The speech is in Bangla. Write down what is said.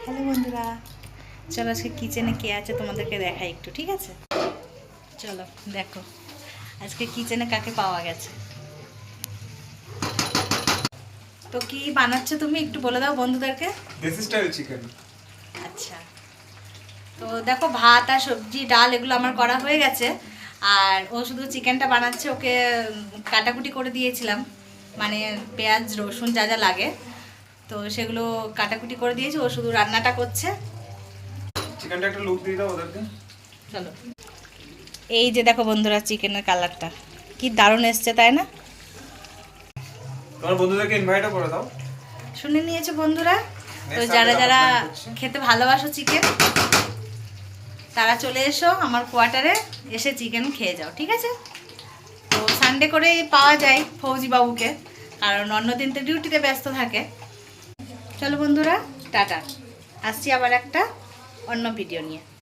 হ্যালো বন্ধুরা, চলো আজকে কিচেনে কে আছে তোমাদেরকে দেখাই একটু, ঠিক আছে? চলো দেখো আজকে কিচেনে কাকে পাওয়া গেছে। তো কি বানাচ্ছো তুমি একটু বলে দাও বন্ধুদেরকে। দেশি স্টাইল চিকেন। আচ্ছা, তো দেখো ভাত আর সবজি ডাল এগুলো আমার করা হয়ে গেছে, আর ও শুধু চিকেনটা বানাচ্ছে। ওকে কাটাকুটি করে দিয়েছিলাম, মানে পেঁয়াজ রসুন যা যা লাগে তো সেগুলো কাটাকুটি করে দিয়েছি। ও শুধু রান্নাটা করছে। চিকেনটা একটা লুক দিয়ে দাও ওদেরকে। চলো, এই যে দেখো বন্ধুরা চিকেনের কালারটা কি দারুণ এসছে, তাই না? তোমার বন্ধুদেরকে ইনভাইটও করে দাও। শুনে নিয়েছো বন্ধুরা? তো Next যারা আমরা যারা plan করছি। খেতে ভালোবাসো চিকেন, তারা চলে এসো আমার কোয়ার্টারে, এসে চিকেন খেয়ে যাও, ঠিক আছে? তো সানডে করেই পাওয়া যায় ফৌজি বাবুকে, কারণ অন্যদিন তো ডিউটিতে ব্যস্ত থাকে। চলো বন্ধুরা, টাটা, আসছি আবার একটা অন্য ভিডিও নিয়ে।